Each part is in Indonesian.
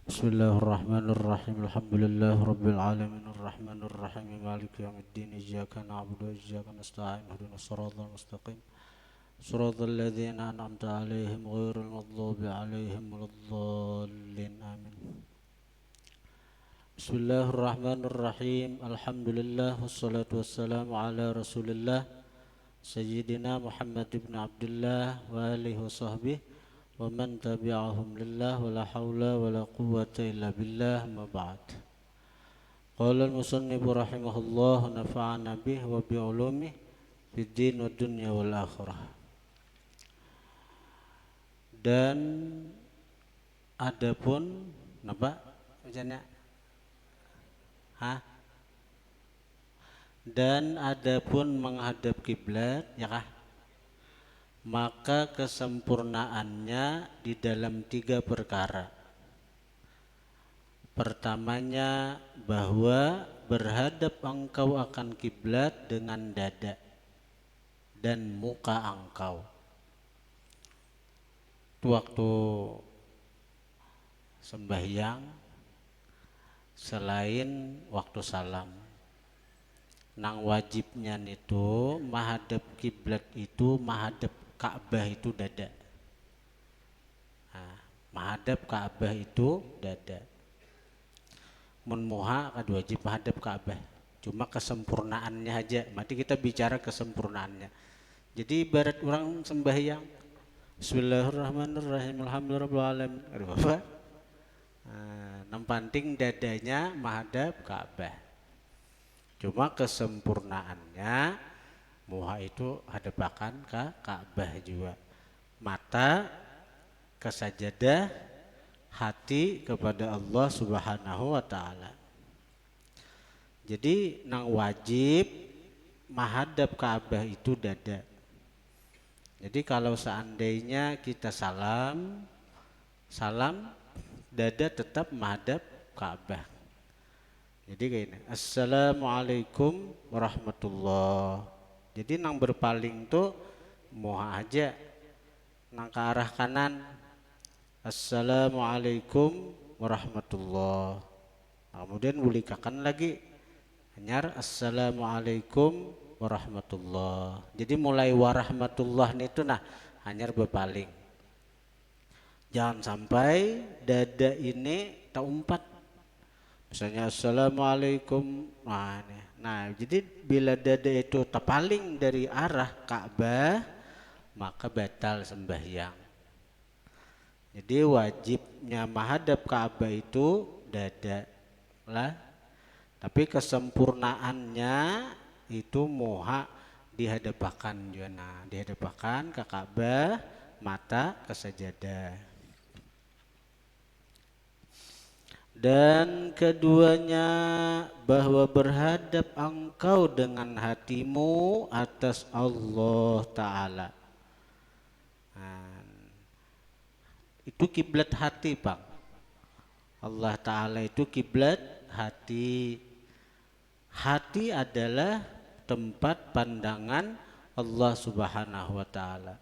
Bismillahirrahmanirrahim. Alhamdulillahirabbil alamin arrahmanir rahim maliki yaumiddin iyyaka na'budu wa iyyaka nasta'in ihdinas siratal mustaqim siratal ladzina an'amta 'alaihim ghairil maghdubi 'alaihim waladdallin amin. Bismillahirrahmanirrahim. Alhamdulillah wassalatu wassalamu ala Rasulillah Sayyidina Muhammad ibn Abdullah wa alihi wa sahbihi wa man tabi'ahum lillah wa la hawla wa la quwwata illa billah ma ba'd. Qala al-musannif rahimahullah nafa'ana bih wa bi ulumih fid din wa dunya wal akhirah. Dan adapun napa bacanya? Dan adapun menghadap kiblat ya kah? Maka kesempurnaannya di dalam 3 perkara. Pertamanya bahwa berhadap engkau akan kiblat dengan dada dan muka engkau. Itu waktu sembahyang selain waktu salam. Nang wajibnya itu menghadap kiblat itu menghadap Ka'bah itu dada. Nah, menghadap Ka'bah itu dada. Mun muha kad wajib menghadap Ka'bah. Cuma kesempurnaannya aja. Mati kita bicara kesempurnaannya. Jadi ibarat orang sembahyang Bismillahirrahmanirrahim alhamdulillahirabbil alamin. Apa? Nempanting dadanya menghadap Ka'bah. Cuma kesempurnaannya muha itu hadapakan ke Ka'bah juga. Mata ke sajadah, hati kepada Allah Subhanahu wa taala. Jadi nang wajib menghadap Ka'bah itu dada. Jadi kalau seandainya kita salam dada tetap menghadap Ka'bah. Jadi kayak ini. Assalamualaikum warahmatullahi. Jadi nang berpaling tuh moha aja nang ke arah kanan. Assalamualaikum warahmatullahi. Kemudian ulikakan lagi hanyar assalamualaikum warahmatullahi. Jadi mulai warahmatullah itu nah hanyar berpaling. Jangan sampai dada ini tak umpat. Misalnya assalamualaikum. Nah, jadi bila dada itu terpaling dari arah Ka'bah, maka batal sembahyang. Jadi wajibnya menghadap Ka'bah itu dada lah. Tapi kesempurnaannya itu moha dihadapakan juga. Nah, dihadapakan ke Ka'bah, mata ke sajadah. Dan keduanya bahwa berhadap engkau dengan hatimu atas Allah Ta'ala. Itu kiblat hati Bang. Allah Ta'ala itu kiblat hati. Hati adalah tempat pandangan Allah Subhanahu wa Ta'ala.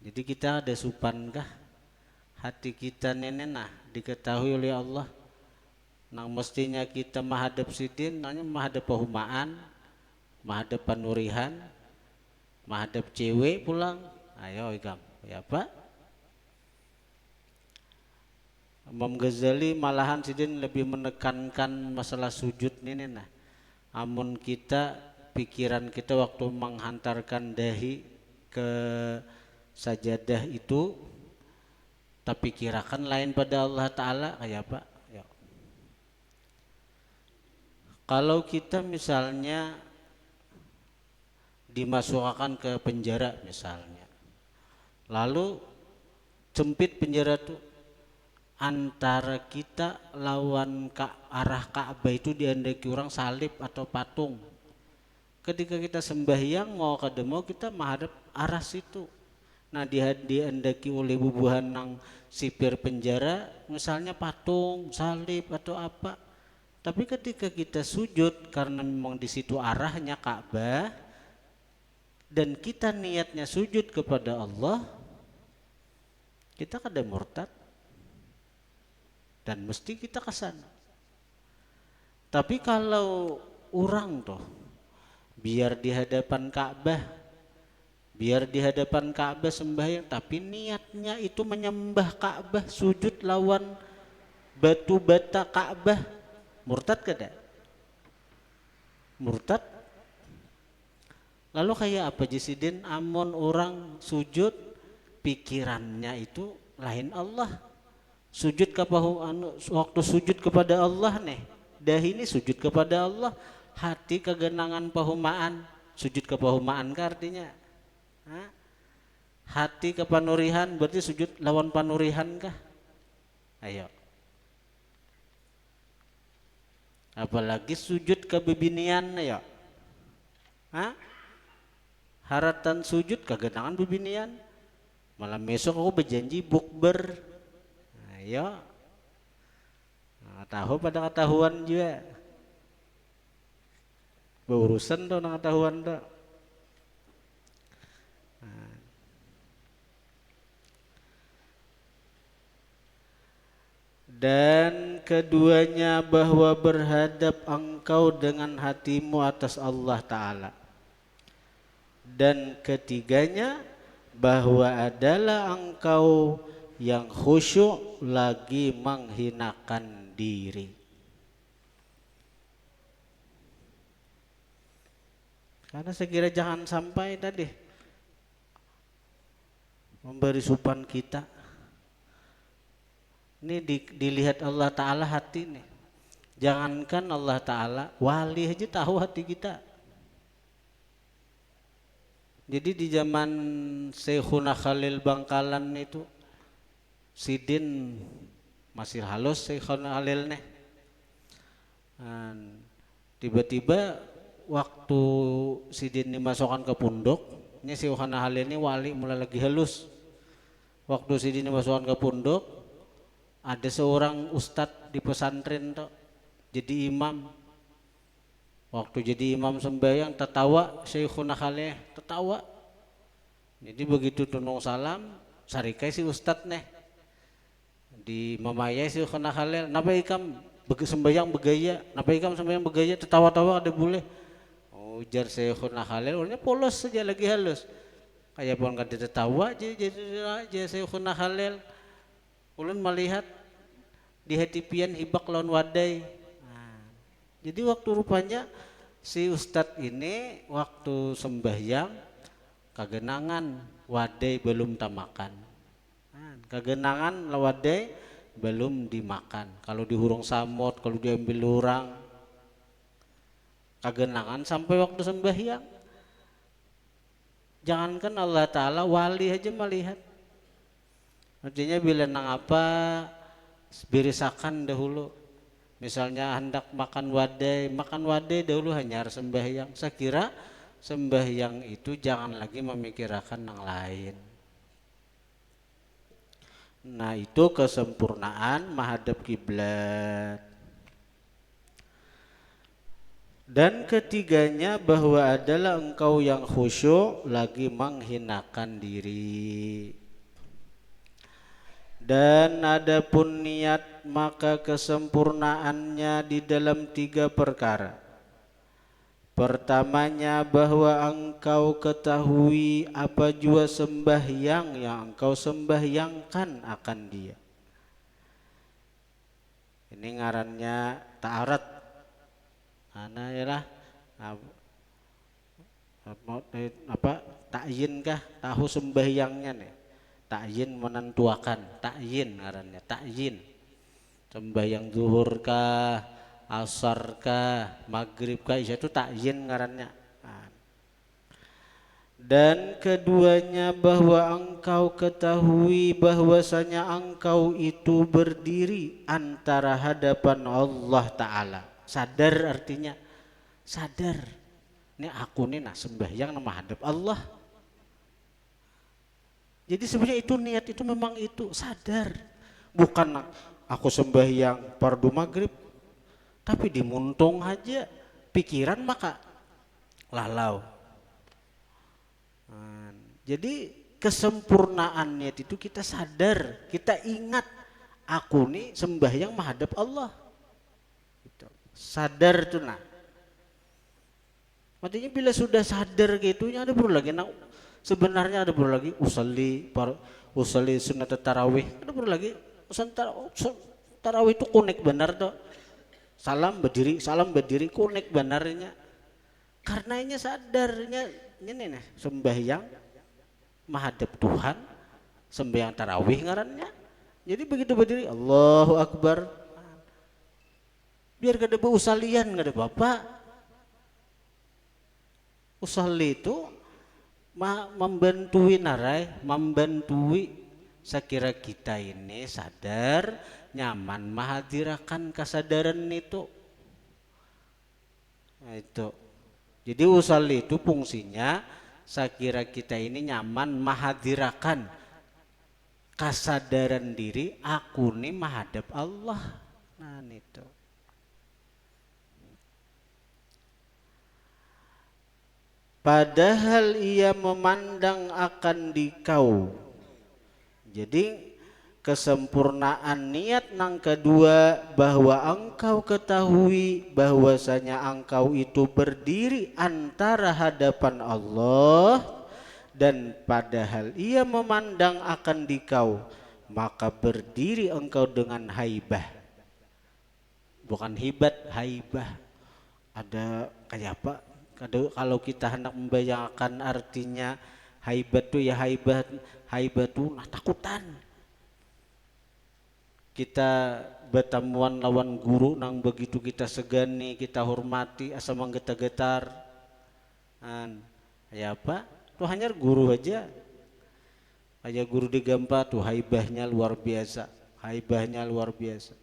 Jadi kita ada supankah hati kita nenenah diketahui oleh Allah. Nang mestinya kita menghadap sidin, nanya menghadap pehumaan, menghadap panurihan, menghadap cewek pulang. Ayo ikam, ya Pak. Imam Ghazali malahan sidin lebih menekankan masalah sujud ini nah. Amun kita pikiran kita waktu menghantarkan dahi ke sajadah itu tapi kirakan lain pada Allah Ta'ala kayak apa ya. Kalau kita misalnya dimasukkan ke penjara misalnya, lalu sempit penjara tuh antara kita lawan arah Ka'bah itu diandaki orang salib atau patung. Ketika kita sembahyang mau kademo kita menghadap arah situ. Nah dihendaki oleh bubuhan nang sipir penjara misalnya patung, salib atau apa. Tapi ketika kita sujud karena memang di situ arahnya Ka'bah dan kita niatnya sujud kepada Allah, kita kada murtad. dan mesti kita ke sana. Tapi kalau orang toh biar di hadapan Ka'bah, sembahyang tapi niatnya itu menyembah Ka'bah, sujud lawan batu bata Ka'bah, murtad kada? Murtad. Lalu kayak apa Jisidin amon orang sujud pikirannya itu lain Allah. Sujud waktu sujud kepada Allah nih, dah ini sujud kepada Allah, hati kegenangan pahumaan, sujud ke pahumaan ka artinya? Hah? Hati ke panurihan berarti sujud lawan panurihan kah? Ayo. Apalagi sujud ke bebinian, ayo. Hah? Haratan sujud kegenangan bebinian. Malam besok aku berjanji bukber. Ayo. Nah, tahu pada ketahuan juga. Berurusan tuh dengan ketahuan tuh. Dan keduanya bahwa berhadap engkau dengan hatimu atas Allah Ta'ala. Dan ketiganya bahwa adalah engkau yang khusyuk lagi menghinakan diri. Karena sekira jangan sampai tadi memberi supan kita. Ini dilihat Allah Ta'ala hati nih. Jangankan Allah Ta'ala, wali aja tahu hati kita. Jadi di zaman Syekhuna Khalil Bangkalan itu, Sidin masih halus Syekhuna Khalil nih. Tiba-tiba waktu Sidin dimasukkan ke pondok, ini Syekhuna Khalil ini wali mulai lagi halus. Waktu Sidin dimasukkan ke pondok, ada seorang ustadz di pesantren tuh jadi imam. Waktu jadi imam sembahyang tertawa Syekhuna Khalil, tertawa. Jadi begitu tunung salam, sarikai si ustadz nih di memayai Syekhuna Khalil, napa ikam sembahyang begaya, napa ikam sembahyang begaya, tertawa-tawa ada boleh. Ujar Syekhuna Khalil, orangnya polos saja lagi halus. Kayak pun kada tertawa jadi Syekhuna Khalil. Ulun melihat di hatipian hibak lawan wadai. Jadi waktu rupanya si ustadz ini waktu sembahyang kagenangan wadai belum tamakan. Kagenangan wadai belum dimakan. Kalau dihurung samot, kalau diambil orang, kagenangan sampai waktu sembahyang. Jangankan Allah Ta'ala, wali aja melihat. Artinya bila nang apa birisakan dahulu. Misalnya hendak makan wadai dahulu hanya harus sembahyang. Saya kira sembahyang itu jangan lagi memikirkan yang lain. Nah itu kesempurnaan menghadap kiblat. Dan ketiganya bahwa adalah engkau yang khusyuk lagi menghinakan diri. Dan adapun niat maka kesempurnaannya di dalam 3 perkara. Pertamanya bahwa engkau ketahui apa jua sembahyang yang engkau sembahyangkan akan dia. Ini ngarannya ta'arat. Ana ialah takyin kah tahu sembahyangnya nih. Takyin menentuakan, takyin ngarannya, takyin. Sembahyang zuhur kah, asar kah, maghrib kah, isya itu takyin ngarannya. Dan keduanya bahwa engkau ketahui bahwasanya engkau itu berdiri antara hadapan Allah Ta'ala. Sadar artinya, sadar. Ini aku nih nah sembahyang nama hadap Allah. Jadi sebenarnya itu niat itu memang itu sadar. Bukan aku sembahyang fardu maghrib tapi dimuntung aja pikiran maka lalau. Jadi kesempurnaan niat itu kita sadar, kita ingat aku nih sembahyang menghadap Allah. Gitu. Sadar tuh nah. Artinya bila sudah sadar gitu, ada perlu lagi. Nah, sebenarnya ada perlu lagi usalli sunat tarawih. Ada perlu lagi tarawih itu konek benar tuh. Salam berdiri konek benarnya. Karenanya sadarnya ini nih sembahyang menghadap Tuhan, sembahyang tarawih ngarannya. Jadi begitu berdiri Allahu Akbar, biar gak ada usalian, gak ada bapak. Usalli itu membantui narai, membantui sekira kita ini sadar, nyaman menghadirakan kesadaran itu. Nah, itu. Jadi usalli itu fungsinya sekira kita ini nyaman menghadirakan kesadaran diri aku nih menghadap Allah. Nah itu. Padahal ia memandang akan dikau. Jadi kesempurnaan niat nang kedua bahwa engkau ketahui bahwasanya engkau itu berdiri antara hadapan Allah, dan padahal ia memandang akan dikau, maka berdiri engkau dengan haibah. Bukan hibat, haibah. Ada kayak apa? Kalau kita hendak membayangkan artinya haibat tuh ya haibat tuh nah takutan. Kita bertemuan lawan guru nang begitu kita segani, kita hormati, asa menggetar-getar. Ya apa? Tuh hanya guru aja. Aja guru digampa tuh haibahnya luar biasa. Haibahnya luar biasa.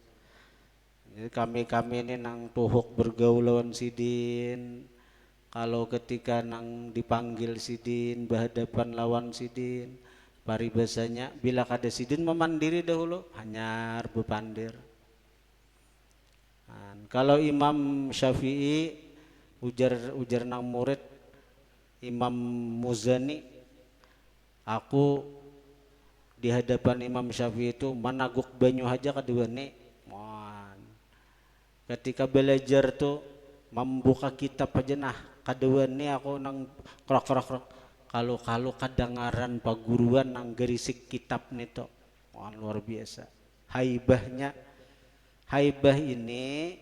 Jadi kami ini nang tuhuk bergaul lawan sidin. Kalau ketika nang dipanggil sidin berhadapan lawan sidin, paribasanya bila kada sidin memandiri dahulu hanyar bepandir. Kalau Imam Syafi'i ujar nang murid Imam Muzani, aku di hadapan Imam Syafi'i itu menaguk banyu aja kedua nih. Ketika belajar tuh membuka kitab aja nah kedua nih aku nang krok kalau kadengaran paguruan nang gerisik kitab nih tuh luar biasa haibah ini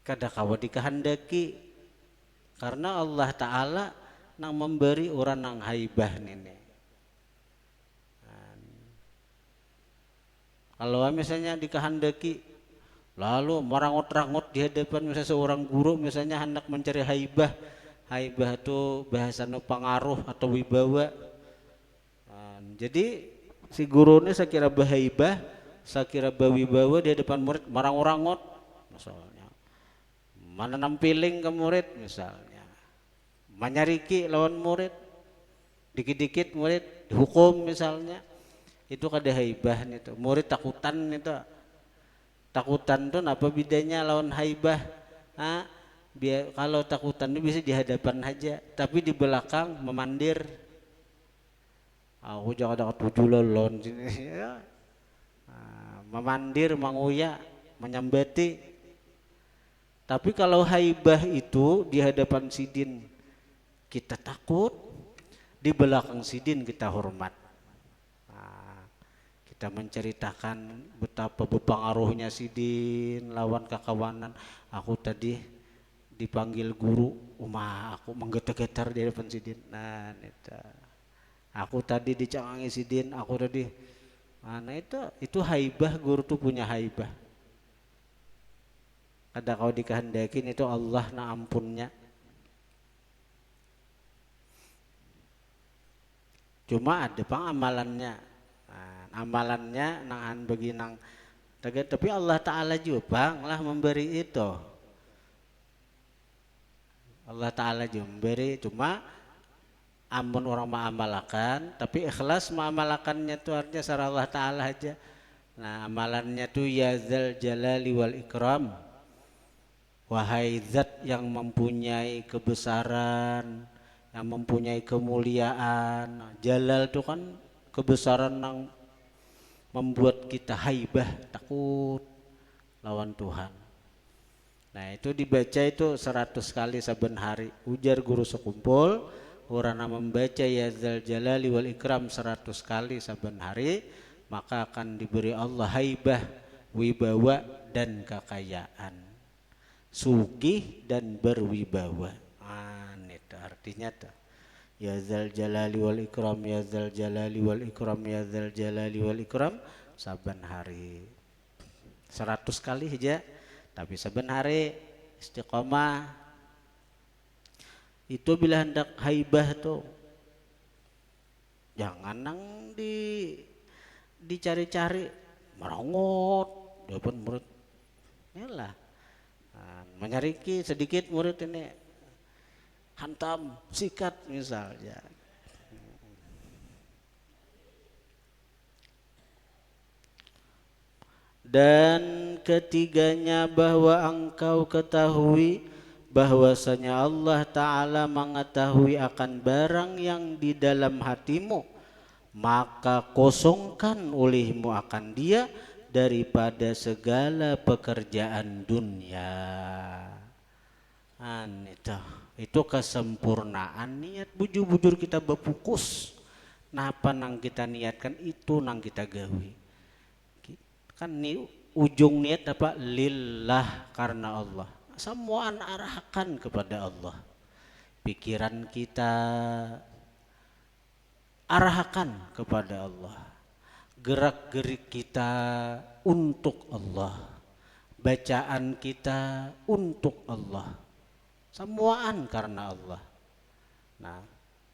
kada kawa dikehendaki karena Allah Ta'ala nang memberi orang nang haibah nih. Kalau misalnya dikehendaki lalu merangut-rangut di hadapan misalnya seorang guru misalnya hendak mencari haibah itu bahasa pengaruh atau wibawa. Jadi si guru ini saya kira berhaibah, saya kira berwibawa di hadapan murid merangut-rangut misalnya, mana nampiling ke murid misalnya, menyariki lawan murid, dikit-dikit murid dihukum misalnya, itu kada haibah nih tuh, murid takutan nih tuh. Takutan tuh apa bedanya lawan haibah? Kalau takutan itu bisa di hadapan aja, tapi di belakang memandir. Aku jangan dekat tujuh lolon sini ya. Memandir, menguya, menyambati. Tapi kalau haibah itu di hadapan sidin kita takut, di belakang sidin kita hormat. Kita menceritakan betapa berpengaruhnya sidin lawan kakawanan. Aku tadi dipanggil guru, aku menggetar-getar di depan sidin. Nah, itu. Aku tadi dicangangi sidin, aku tadi. Nah, itu haibah, guru tuh punya haibah. Kada kau dikehendakin itu Allah na ampunnya. Cuma ada pengamalannya. Amalannya nangan beginang tapi Allah Ta'ala juga lah memberi itu. Allah Ta'ala juga memberi, cuma amun orang mengamalkan tapi ikhlas mengamalkannya itu artinya sarah Allah Ta'ala aja. Nah amalannya tuh ya zal jalali wal ikram, wahai zat yang mempunyai kebesaran, yang mempunyai kemuliaan. Jalal itu kan kebesaran yang membuat kita haibah, takut lawan Tuhan. Nah itu dibaca itu 100 kali saben hari. Ujar guru sekumpul, urana membaca ya Dzal Jalali wal Ikram 100 kali saben hari, maka akan diberi Allah haibah, wibawa dan kekayaan, sugih dan berwibawa. Itu artinya tuh. Ya Dzal Jalali wal Ikram, ya Dzal Jalali wal Ikram, ya Dzal Jalali wal Ikram saben hari 100 kali aja. Tapi saben hari istiqomah. Itu bila hendak haibah tuh jangan nang dicari-cari merongot depan murid. Inilah menyariki sedikit murid ini, hantam, sikat misalnya. Dan ketiganya bahwa engkau ketahui bahwasanya Allah Ta'ala mengetahui akan barang yang di dalam hatimu, maka kosongkan olehmu akan dia daripada segala pekerjaan dunia. Itu kesempurnaan niat. Bujur-bujur kita berfokus napa nang kita niatkan itu nang kita gawi. Kan ni ujung niat apa? Lillah, karena Allah. Semua arahkan kepada Allah. Pikiran kita arahkan kepada Allah. Gerak-gerik kita untuk Allah. Bacaan kita untuk Allah. Semuaan karena Allah. Nah,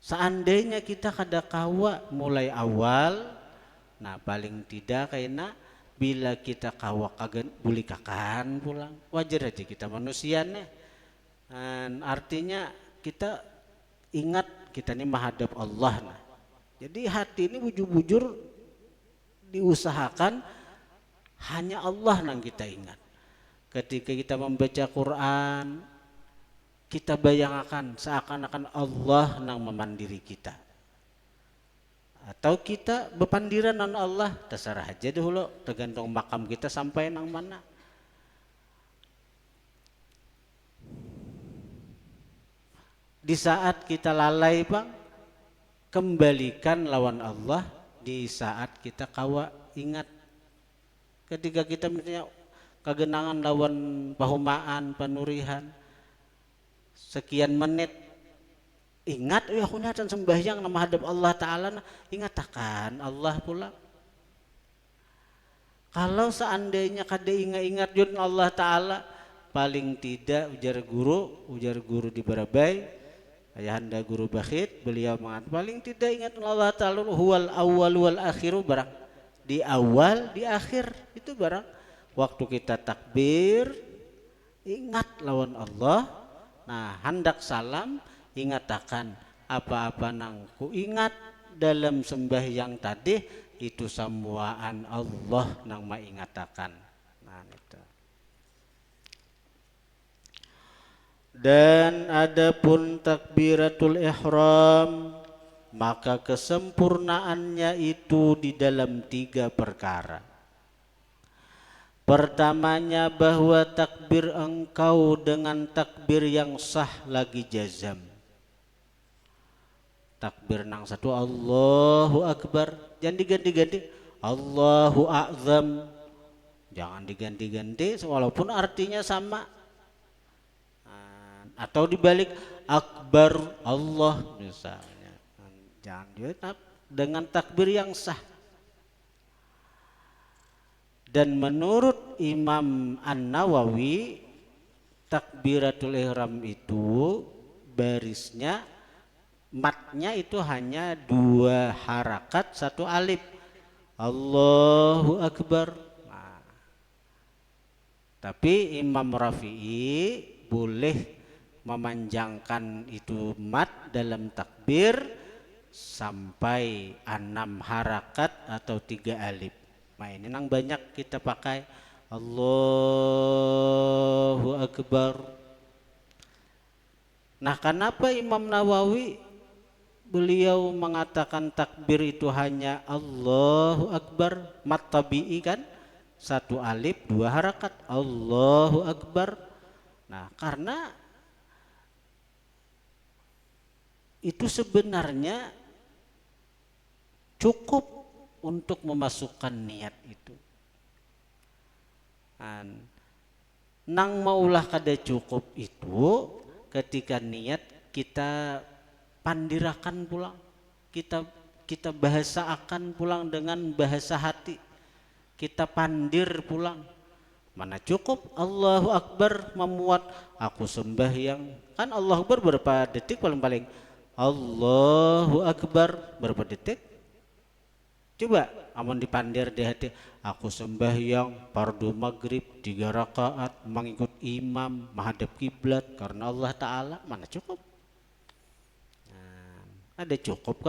seandainya kita kada kawa mulai awal, nah paling tidak kayaknya bila kita kawa kagen boleh kakan pulang, wajar aja kita manusia nih. Artinya kita ingat kita ini menghadap Allah. Nah, jadi hati ini bujur-bujur diusahakan hanya Allah yang kita ingat. Ketika kita membaca Quran, kita bayangkan seakan-akan Allah yang memandiri kita. Atau kita berpandiran dengan Allah, terserah aja dulu, tergantung makam kita sampai nang mana. Di saat kita lalai bang, kembalikan lawan Allah. Di saat kita kawa ingat, ketika kita misalnya kegenangan lawan pahumaan, panurihan, sekian menit ingat, aku nyatan sembahyang nama hadap Allah Ta'ala, ingat akan Allah pula. Kalau seandainya kada ingat jun Allah Ta'ala, paling tidak ujar guru di Barabai, ayahanda guru Bakhit, beliau mengatakan paling tidak ingat Allah Ta'ala huwal awwal wal akhiru, barang di awal di akhir itu barang waktu kita takbir ingat lawan Allah. Nah, hendak salam ingat akan apa-apa nang ku ingat dalam sembahyang tadi itu semuaan Allah nang maingatakan. Nah, itu. Dan adapun takbiratul ihram, maka kesempurnaannya itu di dalam 3 perkara. Pertamanya bahwa takbir engkau dengan takbir yang sah lagi jazam. Takbir nang satu Allahu Akbar, jangan diganti-ganti Allahu A'zam, jangan diganti-ganti walaupun artinya sama. Atau dibalik Akbar Allah misalnya, jangan juga dengan takbir yang sah. Dan menurut Imam An-Nawawi, takbiratul ihram itu barisnya, matnya itu hanya 2 harakat 1 alif, Allahu Akbar. Nah, tapi Imam Rafi'i boleh memanjangkan itu mat dalam takbir sampai 6 harakat atau 3 alif. Nah ini yang banyak kita pakai Allahu Akbar. Nah kenapa Imam Nawawi beliau mengatakan takbir itu hanya Allahu Akbar, mat tabi'i kan, satu alif dua harakat, Allahu Akbar. Nah, karena itu sebenarnya cukup untuk memasukkan niat itu. Nang maulah kada cukup itu ketika niat kita pandirakan pulang, kita bahasaakan pulang dengan bahasa hati, kita pandir pulang. Mana cukup Allahu Akbar memuat aku sembahyang, kan Allahu Akbar berapa detik paling-paling? Allahu Akbar berapa detik? Coba amun dipandir di hati, aku sembahyang fardu maghrib 3 rakaat mengikut imam menghadap kiblat karena Allah Ta'ala, mana cukup? Ada cukup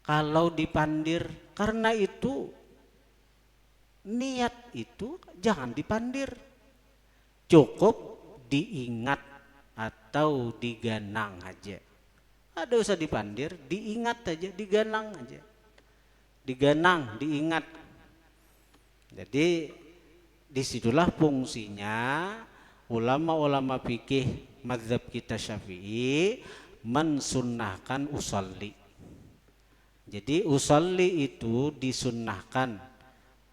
kalau dipandir. Karena itu niat itu jangan dipandir, cukup diingat atau diganang aja. Ada usah dipandir, diingat aja, diganang aja, diganang, diingat. Jadi disitulah fungsinya ulama-ulama fikih mazhab kita Syafi'i mensunnahkan usolli. Jadi usolli itu disunnahkan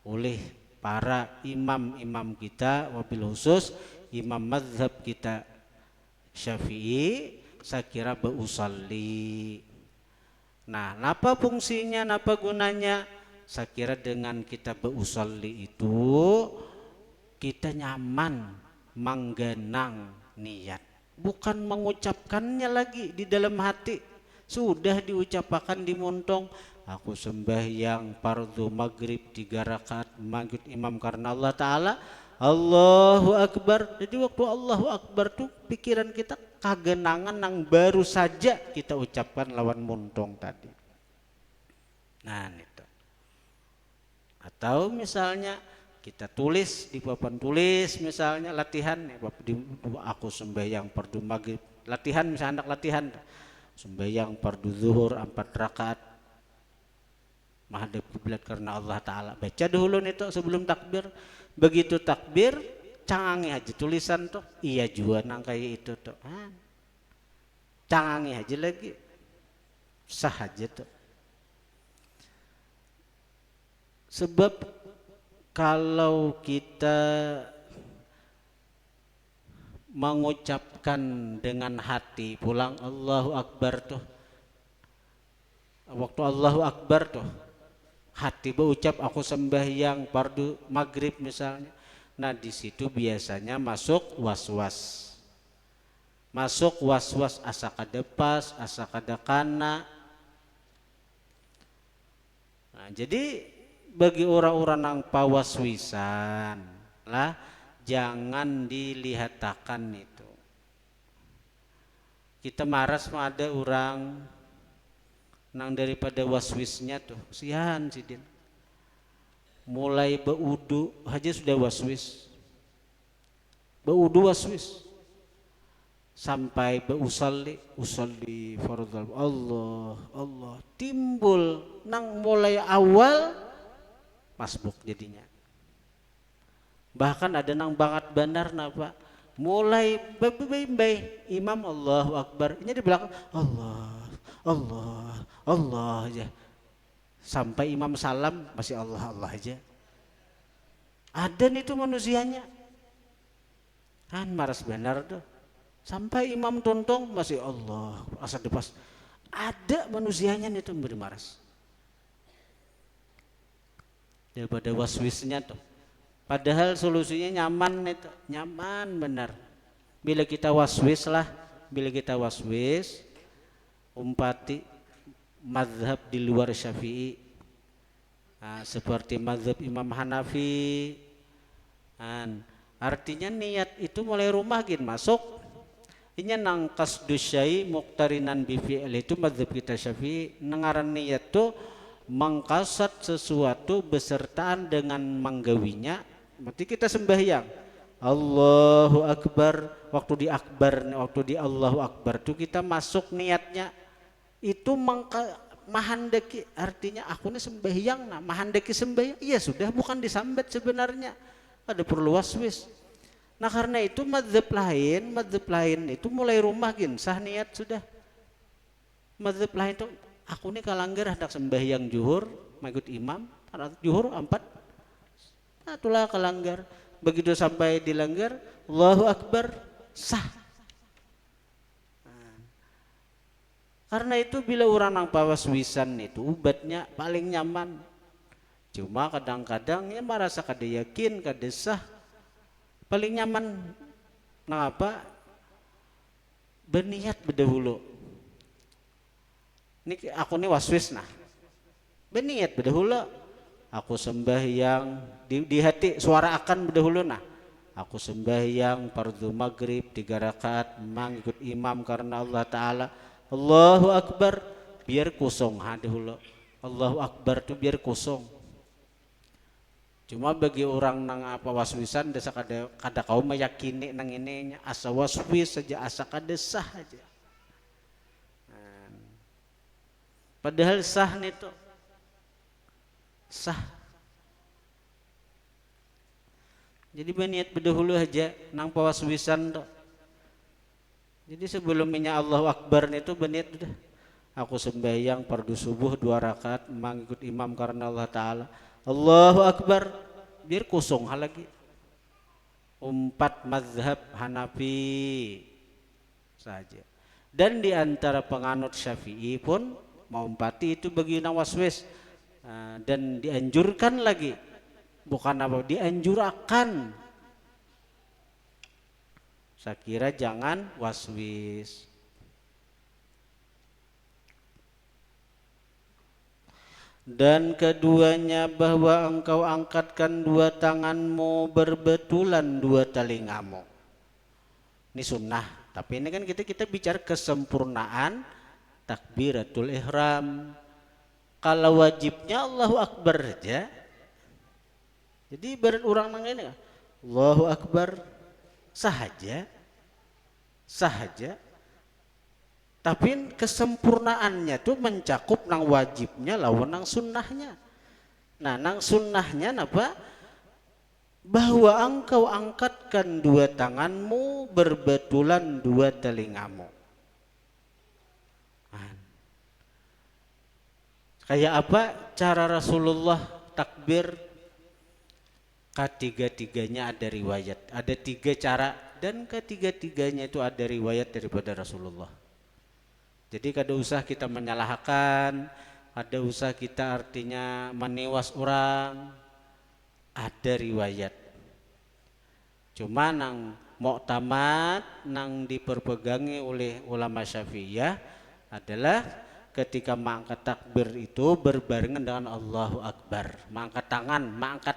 oleh para imam-imam kita, wabil khusus imam mazhab kita Syafi'i, saya kira beusolli. Nah, apa fungsinya, apa gunanya? Saya kira dengan kita beusolli itu kita nyaman menggenang niat, bukan mengucapkannya lagi di dalam hati. Sudah diucapkan di muntong, aku sembahyang fardu maghrib 3 rakaat mengikut imam karena Allah Ta'ala, Allahu Akbar. Jadi waktu Allahu Akbar tuh pikiran kita kagenangan yang baru saja kita ucapkan lawan muntong tadi. Nah itu. Atau misalnya kita tulis di papan tulis, misalnya latihan, aku sembahyang fardu maghrib, latihan misalnya anak latihan, sembahyang fardu zuhur 4 rakaat menghadap kiblat karena Allah Ta'ala. Baca dulu itu sebelum takbir. Begitu takbir cangangi aja tulisan tuh, iya juga nang kayak itu tuh, cangangi aja lagi, sah aja tuh. Sebab kalau kita mengucapkan dengan hati pulang Allahu Akbar tuh, waktu Allahu Akbar tuh hati berucap aku sembahyang fardu maghrib misalnya. Nah di situ biasanya masuk was-was, asa kada pas, asa kada kana. Nah, jadi bagi orang-orang yang pawaswisan lah, jangan dilihatakan itu. Kita maras ada orang nang daripada waswisnya tuh, sihan sidin. Mulai beudu aja sudah waswis, beudu waswis, sampai beusalli fardhu Allah timbul nang mulai awal masbuk jadinya. Bahkan ada nang banget benar napa mulai bayi imam Allahu Akbar, ini di belakang Allah aja, sampai imam salam masih Allah aja. Ada nih tuh manusianya kan maras benar tuh, sampai imam tontong masih Allah asa depas. Ada manusianya nih tuh beri maras daripada waswisnya tuh. Padahal solusinya nyaman itu, nyaman benar. Bila kita waswis umpati mazhab di luar Syafi'i, seperti mazhab Imam Hanafi, artinya niat itu mulai rumah gin masuk. Ini nang qasdus syai muqtarinan bi fi'il, itu mazhab kita Syafi'i, nengaran niat tuh mengkasat sesuatu besertaan dengan menggawinya. Berarti kita sembahyang Allahu Akbar. Waktu di Allahu Akbar tuh kita masuk niatnya itu mahandaki, artinya aku ini sembahyang, nah mahandaki sembahyang, iya sudah, bukan disambat sebenarnya, ada perlu waswis. Nah karena itu madzhab lain itu mulai rumah gin sah niat sudah. Madzhab lain itu aku ini kalanggar hendak sembahyang juhur mengikut imam, juhur 4, nah itulah kalanggar. Begitu sampai dilanggar Allahu Akbar sah. Karena itu bila orang nang pawaswisan itu obatnya paling nyaman. Cuma kadang-kadang ya merasa kada yakin, kada sah. Paling nyaman nang apa? Berniat berdahulu. Ini aku nih waswis nah. Berniat berdahulu. Aku sembahyang di hati suara akan berdahulu nah. Aku sembahyang fardhu maghrib 3 rakaat mengikut imam karena Allah Ta'ala. Allahu Akbar biar kosong dahulu. Allahu Akbar tuh biar kosong. Cuma bagi orang nang apa waswisan desa kada kau meyakini nang ininya asa waswis saja, asa kada sah aja. Padahal sah nih tuh sah. Jadi berniat berdahulu aja nang pawaswisan tuh. Jadi sebelumnya Allahu Akbar itu berniat udah. Aku sembahyang fardu subuh 2 rakaat mengikut imam karena Allah Ta'ala. Allahu Akbar biar kosong hal lagi. 4 mazhab Hanafi saja. Dan di antara penganut Syafi'i pun mau empati itu bagi nang waswis. Dan dianjurkan lagi, bukan apa, dianjurkan. Saya kira jangan waswis. Dan keduanya bahwa engkau angkatkan 2 tanganmu berbetulan 2 telingamu. Ini sunnah, tapi ini kan kita bicara kesempurnaan takbiratul ihram. Kalau wajibnya Allahu Akbar aja. Jadi ibarat orang nang ini Allahu Akbar sahaja. Tapi kesempurnaannya tuh mencakup nang wajibnya lawan nang sunnahnya. Nah nang sunnahnya apa? Bahwa engkau angkatkan 2 tanganmu berbetulan 2 telingamu. Kayak apa cara Rasulullah takbir? Ketiga-tiganya ada riwayat, ada 3 cara dan ketiga-tiganya itu ada riwayat daripada Rasulullah. Jadi kada usah kita menyalahkan, kada usah kita artinya meniwas orang, ada riwayat. Cuma nang muktamad nang diperpegangi oleh ulama Syafi'iyah adalah ketika mengangkat takbir itu berbarengan dengan Allahu Akbar. Mengangkat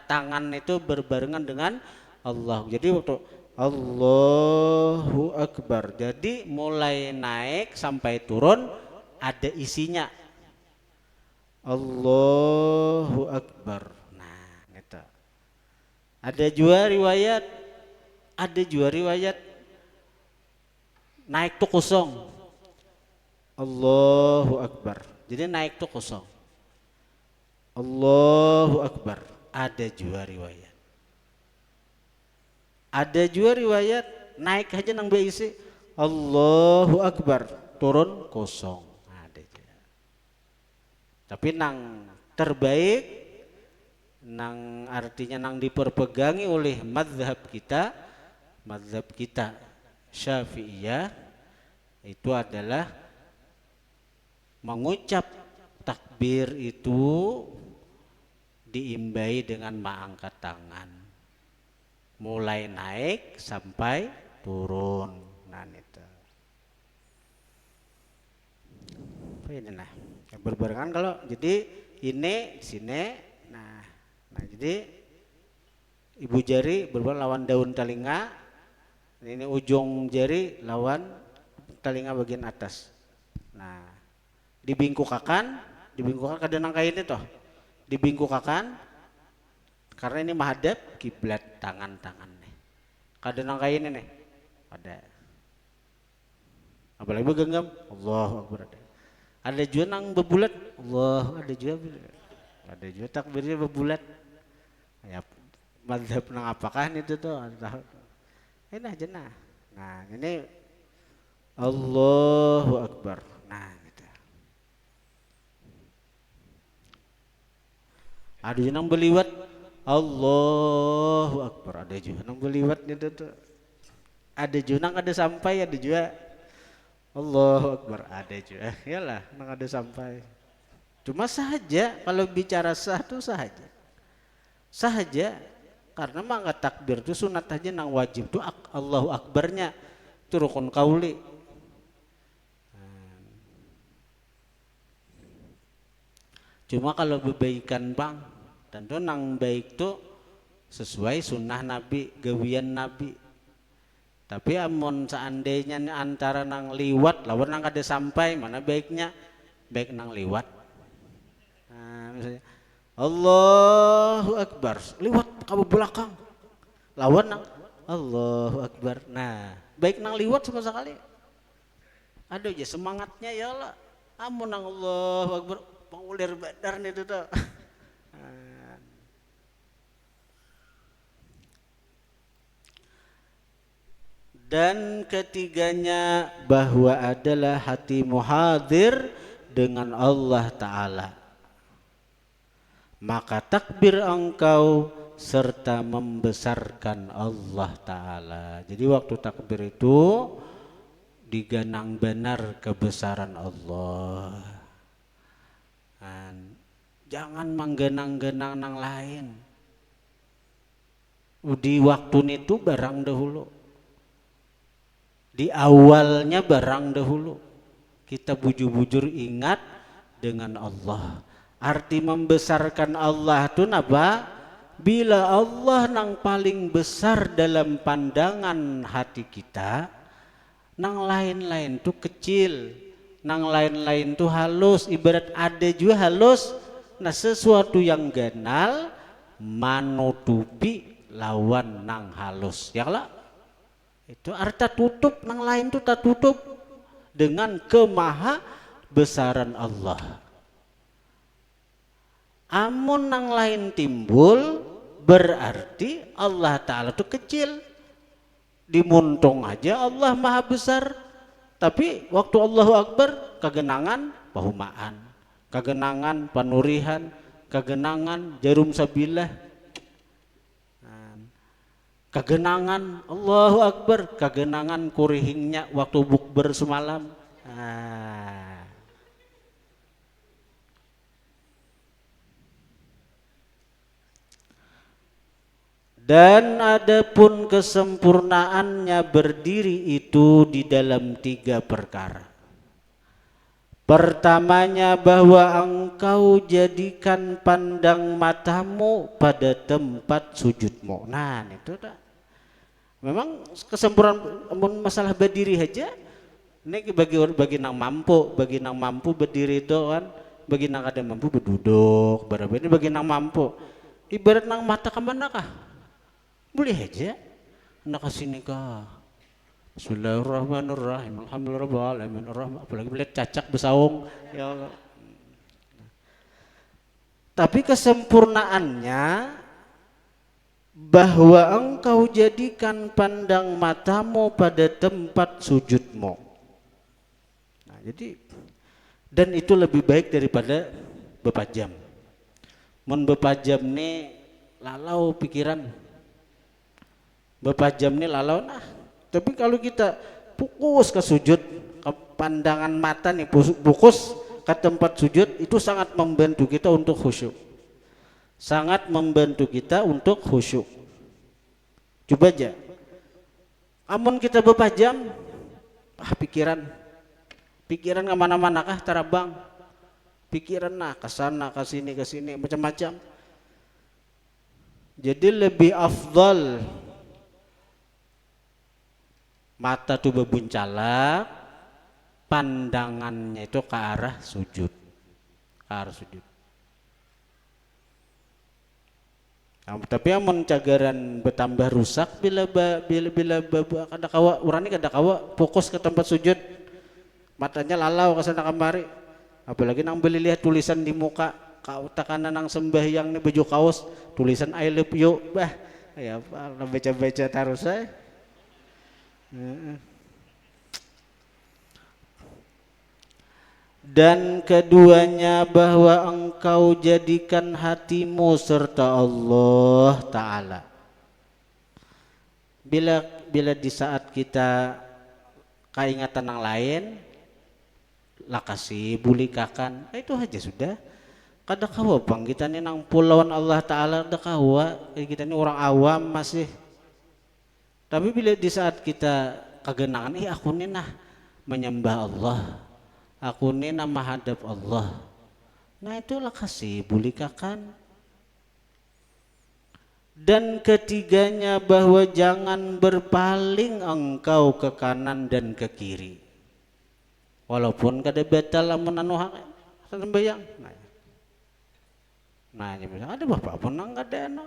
tangan itu berbarengan dengan Allah. Jadi waktu Allahu Akbar, jadi mulai naik sampai turun ada isinya. Allahu Akbar. Nah, gitu. Ada juga riwayat naik tuh kosong. Allahu Akbar. Jadi naik tuh kosong. Allahu Akbar. Ada juga riwayat. Ada juga riwayat naik aja nang beisi Allahu Akbar, turun kosong. Ada juga. Tapi nang terbaik, nang artinya nang diperpegangi oleh mazhab kita Syafi'iyah itu adalah mengucap takbir itu diimbai dengan mengangkat tangan. Mulai naik sampai turun. Nah itu. Apa ini nah? Berbarengan kalau jadi ini di sini. Nah jadi ibu jari berbarengan lawan daun telinga. Ini ujung jari lawan telinga bagian atas. Nah dibingkukakan kada nang kain itu. Dibingkukakan karena ini menghadap kiblat tangan-tangan nih. Kada nang kain ini ada. Apalagi begenggam Allahu Akbar ada. Ada juga nang bebulat Allah, ada juga takbirnya bebulat. Ya mazhab nang apakah itu tuh? Enak aja nah. Nah, ini Allahu Akbar. Nah, gitu. Ada juga nang beliwat Allahu Akbar. Ada juga nang beliwat itu tuh. Ada juga nang ada sampai, ada juga Allahu Akbar, ada juga. Yalah, nang ada sampai. Cuma saja kalau bicara sah tuh saja. Saja karena mangga takbir itu sunat aja, nang wajib tuh Allahu Akbarnya itu rukun kauli. Cuma kalau bebaikan bang, tentu nang baik tuh sesuai sunnah Nabi, gawian Nabi. Tapi amun seandainya antara nang liwat lawan nang kada sampai, mana baiknya? Baik nang liwat. Nah, misalnya Allahu Akbar, liwat ke belakang. Lawan nang Allahu Akbar. Nah, baik nang liwat sama sekali. Ada aja semangatnya ya Allah. Amun nang Allahu Akbar pengulir badar nih itu tuh. Dan ketiganya bahwa adalah hati muhadir dengan Allah Ta'ala. Maka takbir engkau serta membesarkan Allah Ta'ala. Jadi waktu takbir itu diganang benar kebesaran Allah. Dan jangan menggenang-genang nang lain. Di waktu itu barang dahulu. Di awalnya barang dahulu kita bujur-bujur ingat dengan Allah. Arti membesarkan Allah itu apa? Bila Allah nang paling besar dalam pandangan hati kita, nang lain-lain tuh kecil, nang lain-lain tuh halus. Ibarat ada juga halus, nah sesuatu yang ganal manutupi lawan nang halus. Ya lah. Itu arti tutup, nang lain tuh tak tutup dengan kemaha besaran Allah. Amun nang lain timbul berarti Allah Ta'ala tuh kecil. Dimuntung aja Allah maha besar. Tapi waktu Allahu Akbar kegenangan pahumaan, kegenangan panurihan, kegenangan jarum sabilah, kegenangan Allahu Akbar, kegenangan kurihingnya waktu bukber semalam. Dan adapun kesempurnaannya berdiri itu di dalam 3 perkara. Pertamanya bahwa engkau jadikan pandang matamu pada tempat sujudmu. Nah itu dah. Memang kesempurnaan masalah berdiri aja. Ini bagi nang mampu berdiri itu kan, bagi nang ada mampu berduduk, ini bagi nang mampu. Ibarat nang mata kemana kah? Boleh aja. Nak kesini kah? Bismillahirrahmanirrahim. Alhamdulillahirrahmanirrahim. Apalagi melihat cacak besaung. Ya Allah. Tapi kesempurnaannya bahwa engkau jadikan pandang matamu pada tempat sujudmu. Nah, jadi dan itu lebih baik daripada bepajam. Mun bepajam nih lalau pikiran. Bepajam nih lalau nah. Tapi kalau kita fokus ke sujud, ke pandangan mata nih fokus ke tempat sujud, itu sangat membantu kita untuk khusyuk. Sangat membantu kita untuk khusyuk. Coba aja. Amun kita bepajam, pikiran kemana-mana kah terabang. Pikiran nah kesana kesini macam-macam. Jadi lebih afdal mata tuh bebuncalak, pandangannya itu ke arah sujud, Tapi amun cagaran bertambah rusak kada kawa urang ni kada kawa fokus ke tempat sujud, matanya lalau ke sana kemari, apalagi nang beli lihat tulisan di muka kau takanan nang sembahyang ni baju kaos tulisan I love you, bah ya apa baca-baca terus saya. Dan keduanya bahwa engkau jadikan hatimu serta Allah Ta'ala. Bila di saat kita keingatan yang lain, lah kasih bulikakan, itu aja sudah. Kada kawa bang kita ni nang pulauan Allah Ta'ala, kada kawa kita ni orang awam masih. Tapi bila di saat kita kegenangan, aku ni nah menyembah Allah, aku ni nah menghadap Allah, nah itulah kasih bulikakan. Dan ketiganya bahwa jangan berpaling engkau ke kanan dan ke kiri, walaupun kada batal lamun anu sembahyang. Nah, ada bapak pun nang kada anu.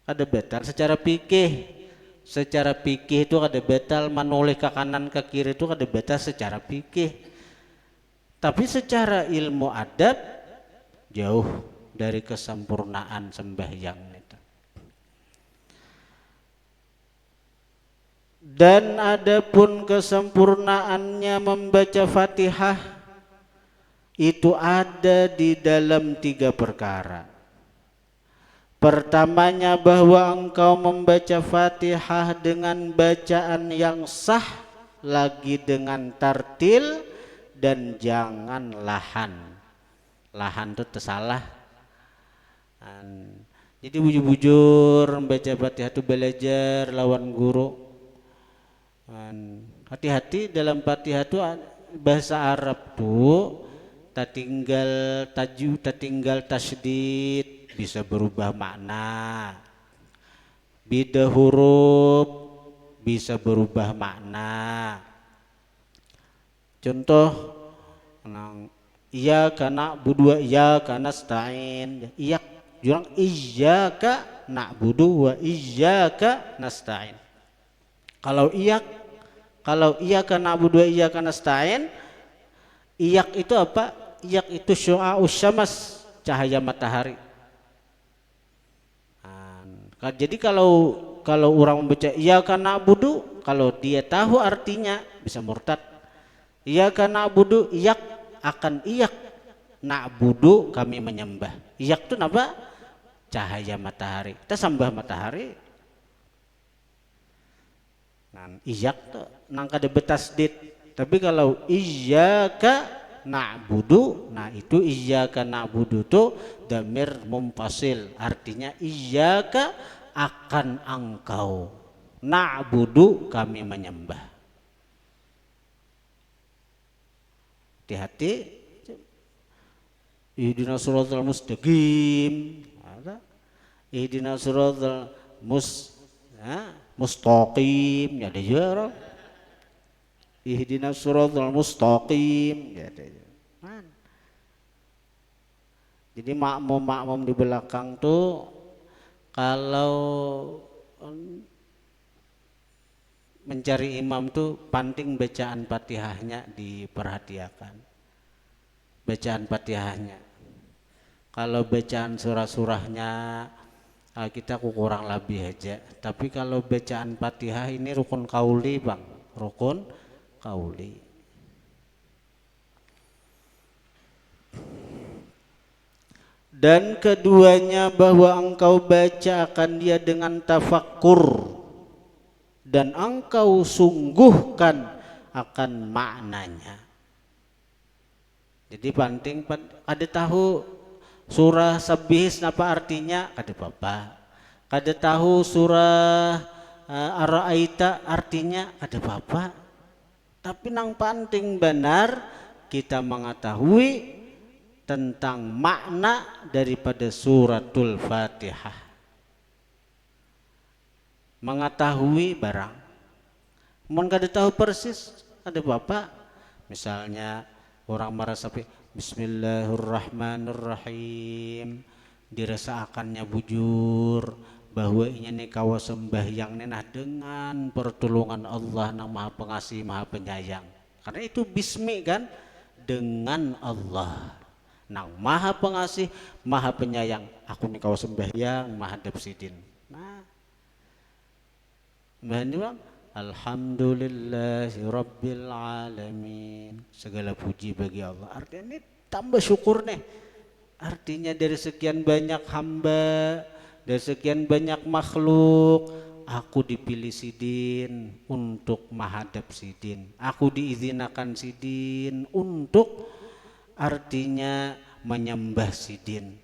Ada batal secara fikih itu ada batal manoleh ke kanan ke kiri itu ada batal secara fikih. Tapi secara ilmu adab jauh dari kesempurnaan sembahyang itu. Dan adapun kesempurnaannya membaca Fatihah itu ada di dalam 3 perkara. Pertamanya bahwa engkau membaca Fatihah dengan bacaan yang sah, lagi dengan tartil, dan jangan lahan. Lahan itu tersalah. Jadi bujur-bujur membaca Fatihah itu belajar lawan guru. Hati-hati dalam Fatihah itu bahasa Arab tuh tatinggal tajwid, tatinggal tasydid bisa berubah makna, beda huruf bisa berubah makna. Contoh iyyaka na'budu wa iyyaka nasta'in, iyyaka na'budu wa iyyaka nasta'in. Kalau iyyaka na'budu wa iyyaka nasta'in, iyak itu apa? Iyak itu syu'a'us syams, cahaya matahari. Jadi kalau orang membaca iyyaka na'budu, kalau dia tahu artinya bisa murtad. Iyyaka na'budu, iyak akan iyak, na'budu kami menyembah. Iyak itu apa? Cahaya matahari. Kita sembah matahari. Iyak tuh nang kada betasdid. Tapi kalau iyyaka na'budu, nah itu iyyaka na'budu tuh damir mumpasil, artinya iyyaka akan engkau, na'budu kami menyembah. Hati-hati. Ihdinas siratal mustaqim, ihdinas siratal mustaqim, ya ada juga. Ihdinas siratal mustaqim, ya ada. Jadi makmum di belakang tuh kalau mencari imam tuh penting bacaan Fatihahnya diperhatikan. Bacaan Fatihahnya. Kalau bacaan surah-surahnya kita kurang lebih aja. Tapi kalau bacaan Fatihah ini rukun kauli bang, rukun kauli. Dan keduanya bahwa engkau baca akan dia dengan tafakkur dan engkau sungguhkan akan maknanya. Jadi penting ada tahu surah Sabihis apa artinya, kada apa-apa. Kada tahu surah Ar-Ra'aita artinya, kada apa-apa. Tapi nang penting benar kita mengetahui tentang makna daripada suratul Fatihah. Mengetahui barang. Mun kada tahu persis, ada bapak. Misalnya orang merasa Bismillahirrahmanirrahim. dirasaakannya bujur bahwa ini kawa sembahyang nenah dengan pertolongan Allah nang maha pengasih maha penyayang, karena itu bismi kan, dengan Allah nang maha pengasih maha penyayang aku nih kawa sembahyang mahadap sidin. Nah mbah bang alhamdulillahi rabbil alamin, segala puji bagi Allah, artinya ini tambah syukur nih. Artinya dari sekian banyak hamba, dari sekian banyak makhluk, aku dipilih sidin untuk menghadap sidin. Aku diizinakan sidin untuk artinya menyembah sidin.